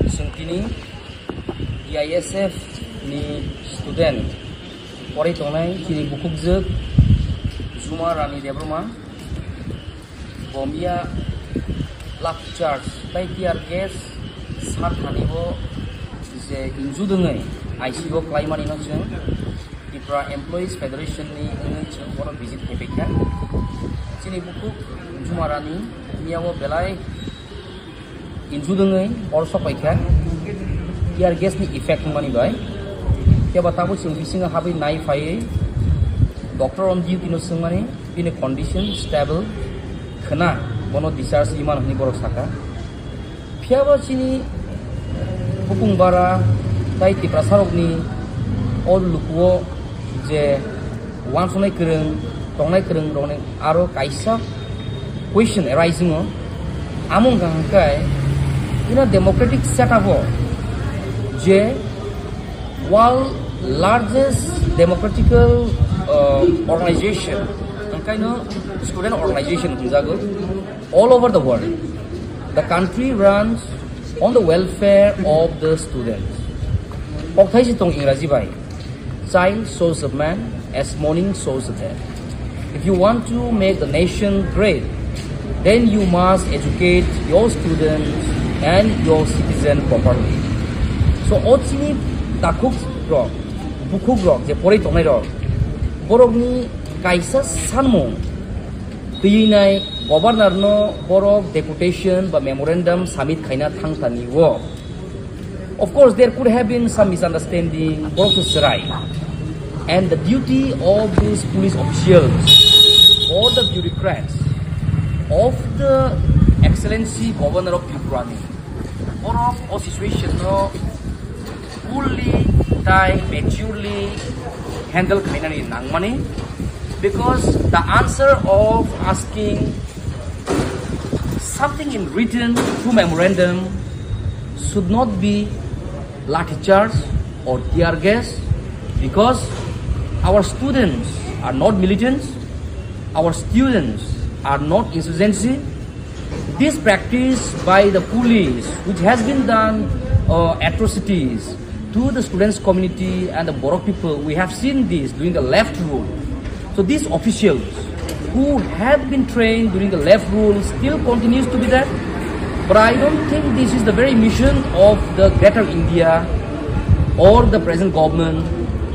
Sungkini TISF ni student pori tongnai kini bukukjak Jumarani Debbarmano bomia lap charge tai tiar gas sar thanibo je injudengai ICO klaimani no jeng Tripura Employees Federation ni ngai jeng boro visit kepeka chini bukuk Jumarani niawo belai injudengai orso paika tiar gas ni effect mani bai ke batabu chung bisinga habi nai phai doctor on duty no sungmani in a condition stable khana bono discharge iman hni borok saka phiaba chini bukung bara tai Tripura sarokni all lukuo je wansonai kreng tongnai kreng rone aro kaisa question arising on among gangkai in a democratic setup je while largest democratical organization kind of student organization all over the world, the country runs on the welfare of the students. Child shows a man as morning shows a day. If you want to make the nation great, then you must educate your students and your citizens properly. So ochini takuk rock, bukuk rock, je pori tonai rock, borogni kaisa sanmo tiyinai governor no borok deputation ba memorandum submit khaina thangtani wo. Of course there could have been some misunderstanding borok to serai, and the duty of these police officials or the bureaucrats of the excellency governor of Tripura borok o situation no fully maturely handle khainani nangmani, because the answer of asking something in written through memorandum should not be lathi charge or tear gas, because our students are not militants, our students are not insurgency. This practice by the police, which has been done atrocities to the students community and the Borok people, we have seen this during the left rule. So these officials who have been trained during the left rule still continues to be there. But I don't think this is the very mission of the Greater India or the present government.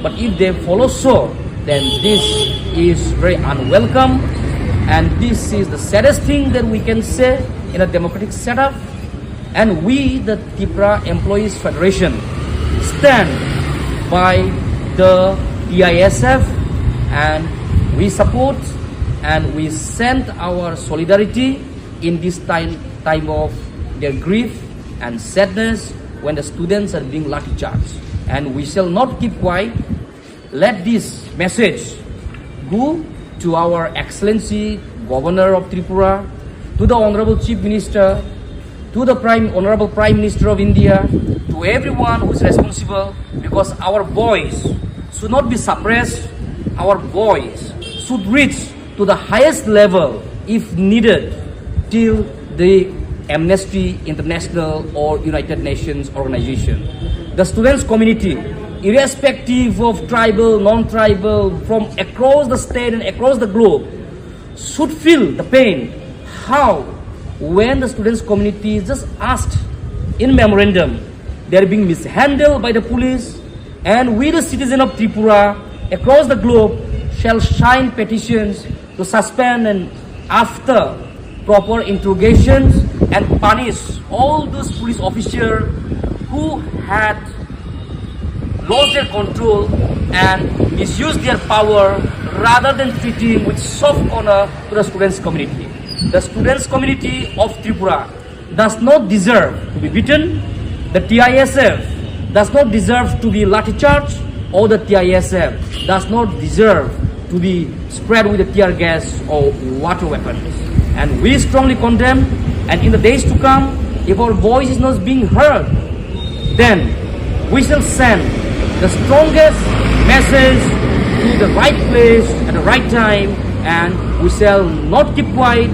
But if they follow so, then this is very unwelcome, and this is the saddest thing that we can say in a democratic setup. And we, the Tripura Employees Federation, stand by the TISF, and we support and we send our solidarity in this time of their grief and sadness when the students are being lathi charged. And we shall not keep quiet. Let this message go to our Excellency Governor of Tripura, to the Honorable Chief Minister, to the Honorable Prime Minister of India, to everyone who is responsible, because our voice should not be suppressed. Our voice should reach to the highest level if needed till the Amnesty International or United Nations organization. The students community, irrespective of tribal, non-tribal, from across the state and across the globe, should feel the pain how when the students community is just asked in memorandum, they are being mishandled by the police, and we the citizen of Tripura across the globe shall sign petitions to suspend and after proper interrogations and punish all those police officers who had lost their control and misused their power rather than treating with soft honor to the students community. The students community of Tripura does not deserve to be beaten. The TISF does not deserve to be lathi charged, or the TISF does not deserve to be spread with the tear gas or water weapons. And we strongly condemn, and in the days to come, if our voice is not being heard, then we shall send the strongest message to the right place at the right time, and we shall not keep quiet.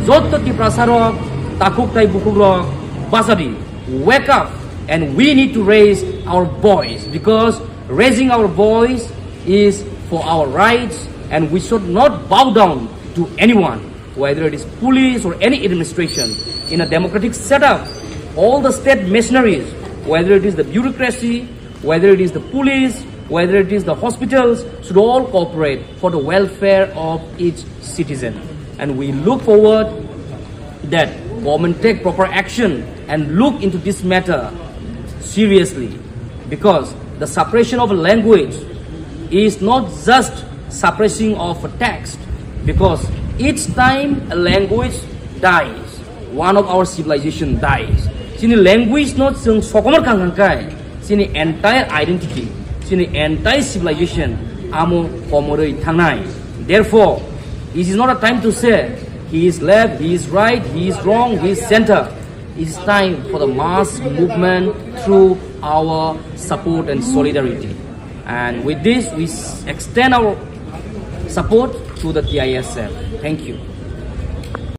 Jotto Tripura Sarok, Takuk Tai Bukurok, Basadi. wake up and we need to raise our voice, because raising our voice is for our rights, and we should not bow down to anyone, whether it is police or any administration. In a democratic setup, all the state machineries, whether it is the bureaucracy, whether it is the police, whether it is the hospitals, should all cooperate for the welfare of each citizen. And we look forward that government take proper action and look into this matter seriously, because the suppression of a language is not just suppressing of a text, because each time a language dies, one of our civilization dies. Sini language not sung sokomar kangkai, sini entire identity, sini entire civilization amo komoroi thangnai. Therefore, it is not a time to say he is left, he is right, he is wrong, he is center. It is time for the mass movement through our support and solidarity. And with this, we extend our support to the TISF. Thank you.